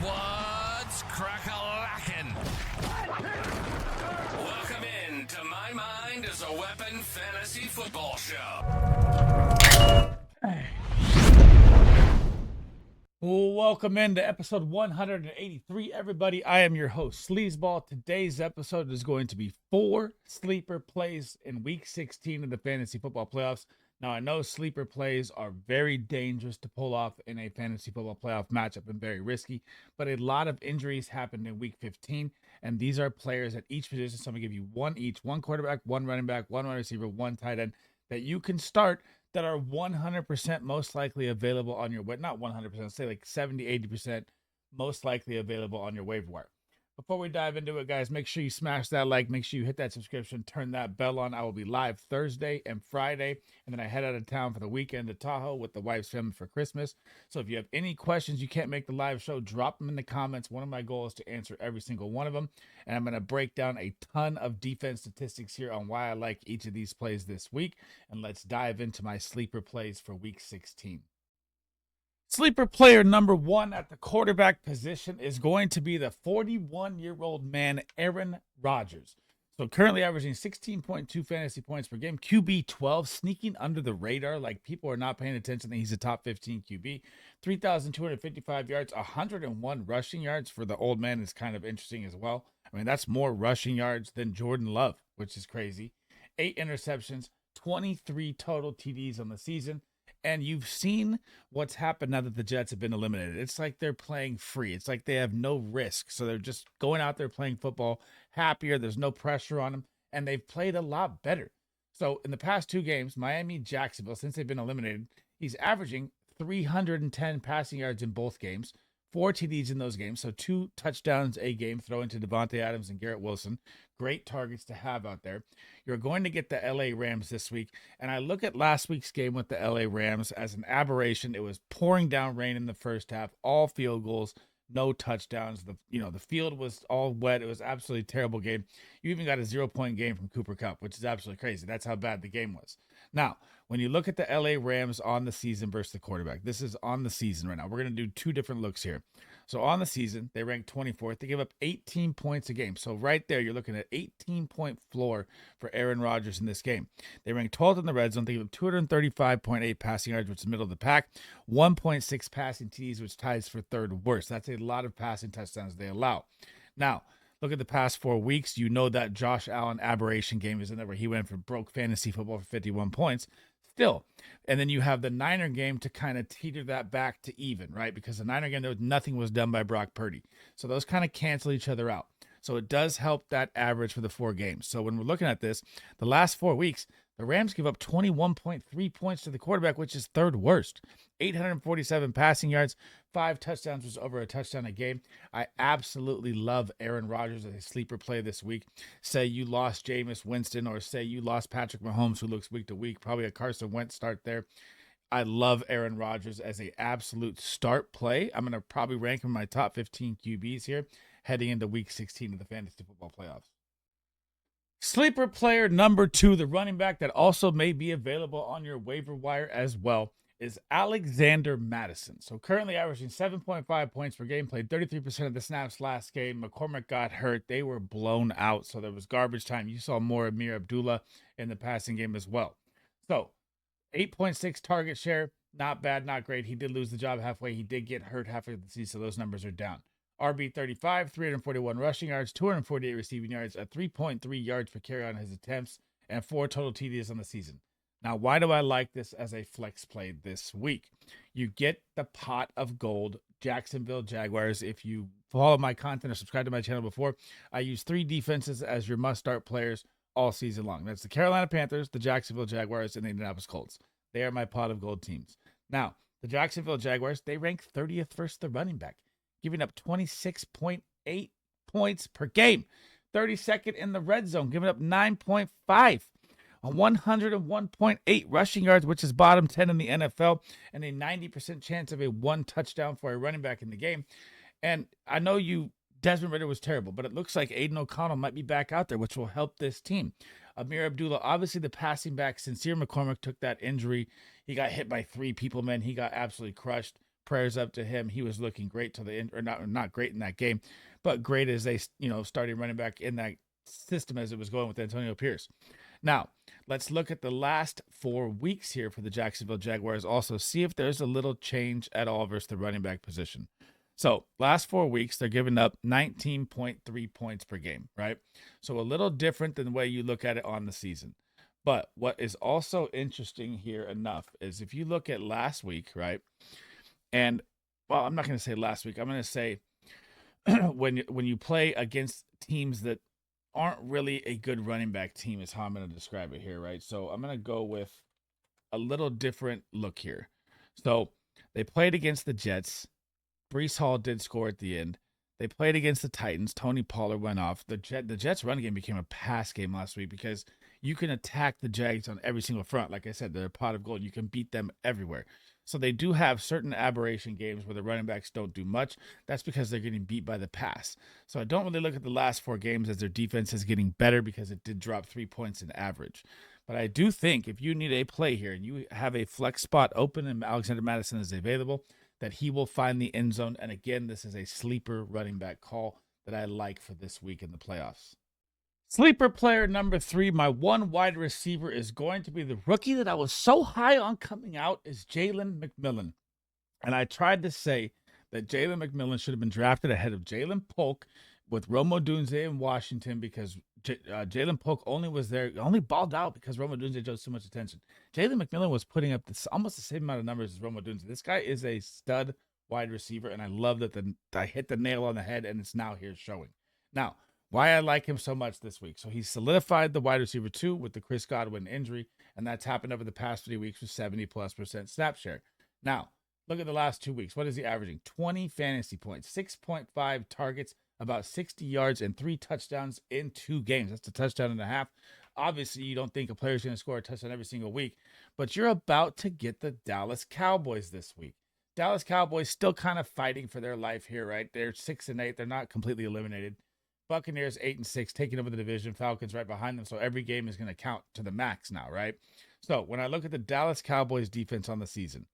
What's crack-a-lackin'? Welcome in to My Mind is a Weapon Fantasy Football Show. Welcome into episode 183, everybody. I am your host, Sleazeball. Today's episode is going to be 4 sleeper plays in Week 16 of the Fantasy Football Playoffs. Now, I know sleeper plays are very dangerous to pull off in a Fantasy Football Playoff matchup and very risky, but a lot of injuries happened in Week 15, and these are players at each position. So I'm going to give you one each, one quarterback, one running back, one wide receiver, one tight end that you can start that are 100% most likely available on your waiver. Not 100%, say like 70, 80% most likely available on your waiver wire. Before we dive into it, guys, make sure you smash that like, make sure you hit that subscription, turn that bell on. I will be live Thursday and Friday, and then I head out of town for the weekend to Tahoe with the wife's family for Christmas. So if you have any questions, you can't make the live show, drop them in the comments. One of my goals is to answer every single one of them, and I'm going to break down a ton of defense statistics here on why I like each of these plays this week, and let's dive into my sleeper plays for Week 16. Sleeper player number 1 at the quarterback position is going to be the 41-year-old man, Aaron Rodgers. So currently averaging 16.2 fantasy points per game, QB 12, sneaking under the radar. Like, people are not paying attention that he's a top 15 QB. 3,255 yards, 101 rushing yards for the old man is kind of interesting as well. I mean, that's more rushing yards than Jordan Love, which is crazy. 8 interceptions, 23 total TDs on the season. And you've seen what's happened now that the Jets have been eliminated. It's like they're playing free. It's like they have no risk. So they're just going out there playing football, happier. There's no pressure on them. And they've played a lot better. So in the past 2 games, Miami, Jacksonville, since they've been eliminated, he's averaging 310 passing yards in both games, 4 TDs in those games. So 2 touchdowns a game, throwing to Devontae Adams and Garrett Wilson. Great targets to have out there. You're going to get the LA Rams this week. And I look at last week's game with the LA Rams as an aberration. It was pouring down rain in the first half, all field goals, no touchdowns. The field was all wet. It was absolutely terrible game. You even got a 0-point game from Cooper Kupp, which is absolutely crazy. That's how bad the game was. Now, when you look at the LA Rams on the season versus the quarterback, this is on the season right now. We're going to do 2 different looks here. So on the season, they ranked 24th. They give up 18 points a game. So right there, you're looking at 18-point floor for Aaron Rodgers in this game. They ranked 12th in the red zone. They give up 235.8 passing yards, which is middle of the pack. 1.6 passing TDs, which ties for 3rd worst. That's a lot of passing touchdowns they allow. Now, look at the past 4 weeks. You know that Josh Allen aberration game is in there where he went for broke fantasy football for 51 points. Still. And then you have the Niner game to kind of teeter that back to even, right? Because the Niner game, nothing was done by Brock Purdy. So those kind of cancel each other out. So it does help that average for the 4 games. So when we're looking at this, the last 4 weeks, the Rams give up 21.3 points to the quarterback, which is 3rd worst. 847 passing yards, 5 touchdowns, was over a touchdown a game. I absolutely love Aaron Rodgers as a sleeper play this week. Say you lost Jameis Winston, or say you lost Patrick Mahomes, who looks week to week, probably a Carson Wentz start there. I love Aaron Rodgers as an absolute start play. I'm going to probably rank him in my top 15 QBs here, heading into Week 16 of the Fantasy Football Playoffs. Sleeper player number 2, the running back that also may be available on your waiver wire as well, is Alexander Madison. So currently averaging 7.5 points per game, played 33% of the snaps last game. McCormick got hurt. They were blown out, so there was garbage time. You saw more Amir Abdullah in the passing game as well. So 8.6 target share, not bad, not great. He did lose the job halfway. He did get hurt halfway through the season, so those numbers are down. RB 35, 341 rushing yards, 248 receiving yards, at 3.3 yards per carry on his attempts, and 4 total TDs on the season. Now, why do I like this as a flex play this week? You get the pot of gold, Jacksonville Jaguars. If you follow my content or subscribe to my channel before, I use 3 defenses as your must-start players all season long. That's the Carolina Panthers, the Jacksonville Jaguars, and the Indianapolis Colts. They are my pot of gold teams. Now, the Jacksonville Jaguars, they rank 30th versus the running back, giving up 26.8 points per game. 32nd in the red zone, giving up 9.5. 101.8 rushing yards, which is bottom 10 in the NFL, and a 90% chance of a 1 touchdown for a running back in the game. And I know Desmond Ridder was terrible, but it looks like Aiden O'Connell might be back out there, which will help this team. Amir Abdullah, obviously the passing back, Sincere McCormick took that injury. He got hit by 3 people, man. He got absolutely crushed. prayers up to him. He was looking great till the end, or not great in that game, but great as they, started running back in that system as it was going with Antonio Pierce. Now, let's look at the last 4 weeks here for the Jacksonville Jaguars. Also, see if there's a little change at all versus the running back position. So, last 4 weeks, they're giving up 19.3 points per game, right? So, a little different than the way you look at it on the season. But what is also interesting here enough is if you look at last week, right? And, well, I'm not going to say last week. I'm going to say when you play against teams that aren't really a good running back team is how I'm going to describe it here, right? So I'm going to go with a little different look here. So they played against the Jets. Breece Hall did score at the end. They played against the Titans. Tony Pollard went off. The Jets run game became a pass game last week because you can attack the Jags on every single front. Like I said, they're a pot of gold. You can beat them everywhere. So they do have certain aberration games where the running backs don't do much. That's because they're getting beat by the pass. So I don't really look at the last 4 games as their defense is getting better because it did drop 3 points in average. But I do think if you need a play here and you have a flex spot open and Alexander Madison is available, that he will find the end zone. And again, this is a sleeper running back call that I like for this week in the playoffs. Sleeper player number 3, my one wide receiver is going to be the rookie that I was so high on coming out is Jaylen McMillan. And I tried to say that Jaylen McMillan should have been drafted ahead of Jalen Polk with Rome Odunze in Washington because Jalen Polk only balled out because Rome Odunze chose so much attention. Jaylen McMillan was putting up almost the same amount of numbers as Rome Odunze. This guy is a stud wide receiver, and I love that I hit the nail on the head, and it's now here showing. Now, why I like him so much this week. So he's solidified the wide receiver 2 with the Chris Godwin injury, and that's happened over the past 3 weeks with 70+% snap share. Now, look at the last 2 weeks. What is he averaging? 20 fantasy points, 6.5 targets, about 60 yards, and 3 touchdowns in 2 games. That's a touchdown and a half. Obviously, you don't think a player's going to score a touchdown every single week, but you're about to get the Dallas Cowboys this week. Dallas Cowboys still kind of fighting for their life here, right? They're 6-8. They're not completely eliminated. Buccaneers 8-6, taking over the division. Falcons right behind them. So every game is going to count to the max now, right? So when I look at the Dallas Cowboys defense on the season,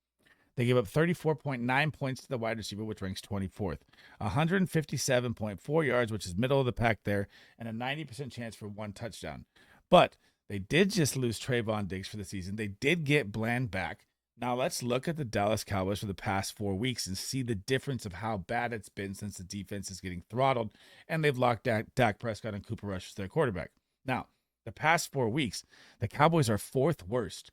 they give up 34.9 points to the wide receiver, which ranks 24th, 157.4 yards, which is middle of the pack there, and a 90% chance for 1 touchdown. But they did just lose Trayvon Diggs for the season. They did get Bland back. Now let's look at the Dallas Cowboys for the past 4 weeks and see the difference of how bad it's been since the defense is getting throttled and they've locked Dak Prescott and Cooper Rush as their quarterback. Now, the past 4 weeks, the Cowboys are 4th worst,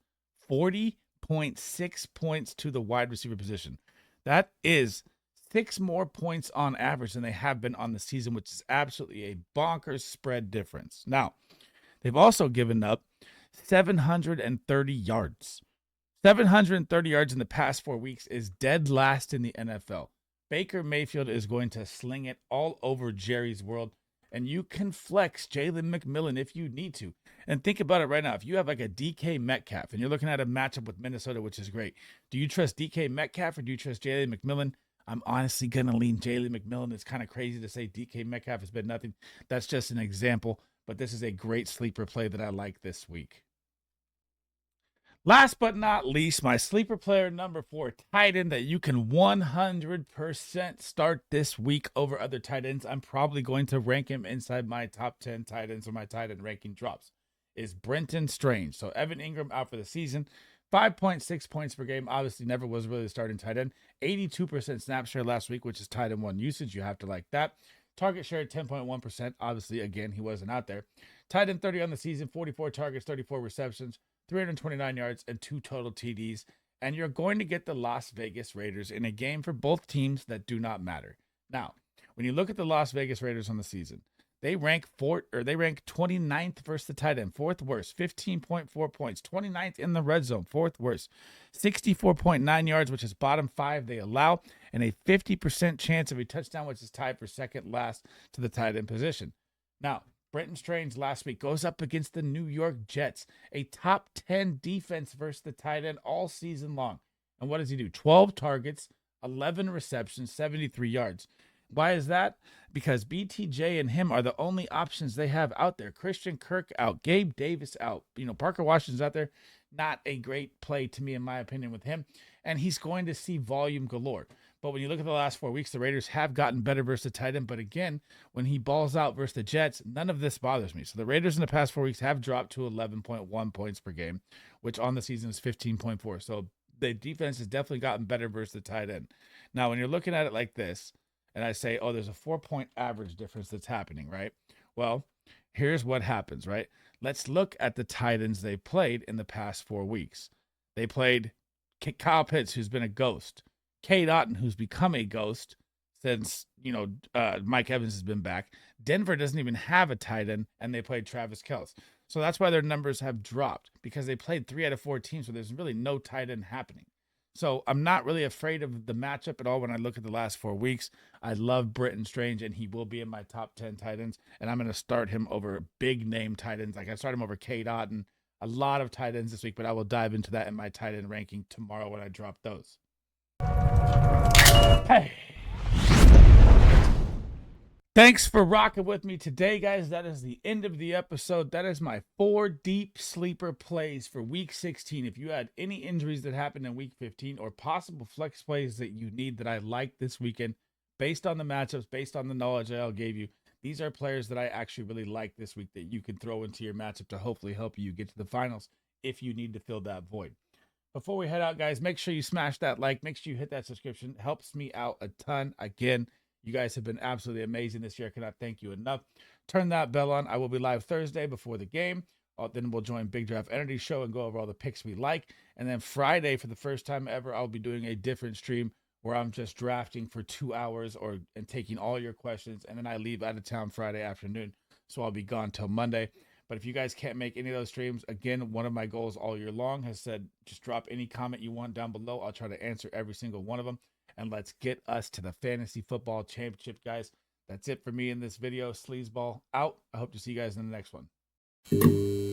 40.6 points to the wide receiver position. That is 6 more points on average than they have been on the season, which is absolutely a bonkers spread difference. Now, they've also given up 730 yards. 730 yards in the past 4 weeks is dead last in the NFL. Baker Mayfield is going to sling it all over Jerry's world, and you can flex Jaylen McMillan if you need to. And think about it right now. If you have like a DK Metcalf and you're looking at a matchup with Minnesota, which is great, do you trust DK Metcalf or do you trust Jaylen McMillan? I'm honestly going to lean Jaylen McMillan. It's kind of crazy to say DK Metcalf has been nothing. That's just an example, but this is a great sleeper play that I like this week. Last but not least, my sleeper player number 4, tight end that you can 100% start this week over other tight ends. I'm probably going to rank him inside my top 10 tight ends or my tight end ranking drops, is Brenton Strange. So Evan Ingram out for the season, 5.6 points per game. Obviously never was really the starting tight end. 82% snap share last week, which is tight end 1 usage. You have to like that. Target share at 10.1%. Obviously, again, he wasn't out there. Tight end 30 on the season, 44 targets, 34 receptions, 329 yards, and 2 total TDs. And you're going to get the Las Vegas Raiders in a game for both teams that do not matter. Now, when you look at the Las Vegas Raiders on the season, they rank 29th versus the tight end, 4th worst, 15.4 points, 29th in the red zone, 4th worst, 64.9 yards, which is bottom 5 they allow, and a 50% chance of a touchdown, which is tied for second last to the tight end position. Now, Brenton Strange last week goes up against the New York Jets, a top 10 defense versus the tight end all season long. And what does he do? 12 targets, 11 receptions, 73 yards. Why is that? Because BTJ and him are the only options they have out there. Christian Kirk out, Gabe Davis out, Parker Washington's out there. Not a great play to me, in my opinion, with him. And he's going to see volume galore. But when you look at the last 4 weeks, the Raiders have gotten better versus the tight end. But again, when he balls out versus the Jets, none of this bothers me. So the Raiders in the past 4 weeks have dropped to 11.1 points per game, which on the season is 15.4. So the defense has definitely gotten better versus the tight end. Now, when you're looking at it like this, and I say, oh, there's a 4-point average difference that's happening, right? Well, here's what happens, right? Let's look at the tight ends they played in the past 4 weeks. They played Kyle Pitts, who's been a ghost. Cade Otton, who's become a ghost since, Mike Evans has been back. Denver doesn't even have a tight end, and they played Travis Kelce. So that's why their numbers have dropped, because they played 3 out of 4 teams where there's really no tight end happening. So I'm not really afraid of the matchup at all when I look at the last 4 weeks. I love Britton Strange, and he will be in my top 10 tight ends, and I'm going to start him over big-name tight ends. Like I start him over Cade Otton, a lot of tight ends this week, but I will dive into that in my tight end ranking tomorrow when I drop those. Hey. Thanks for rocking with me today, guys. That is the end of the episode. That is my 4 deep sleeper plays for week 16. If you had any injuries that happened in week 15 or possible flex plays that you need that I like this weekend, based on the matchups, based on the knowledge I gave you, these are players that I actually really like this week that you can throw into your matchup to hopefully help you get to the finals if you need to fill that void. Before we head out, guys, make sure you smash that like. Make sure you hit that subscription. It helps me out a ton. Again, you guys have been absolutely amazing this year. I cannot thank you enough. Turn that bell on. I will be live Thursday before the game. Then we'll join Big Draft Energy Show and go over all the picks we like. And then Friday, for the first time ever, I'll be doing a different stream where I'm just drafting for 2 hours and taking all your questions. And then I leave out of town Friday afternoon. So I'll be gone till Monday. But if you guys can't make any of those streams, again, one of my goals all year long has said, just drop any comment you want down below. I'll try to answer every single one of them. And let's get us to the Fantasy Football Championship, guys. That's it for me in this video. Sleazeball out. I hope to see you guys in the next one.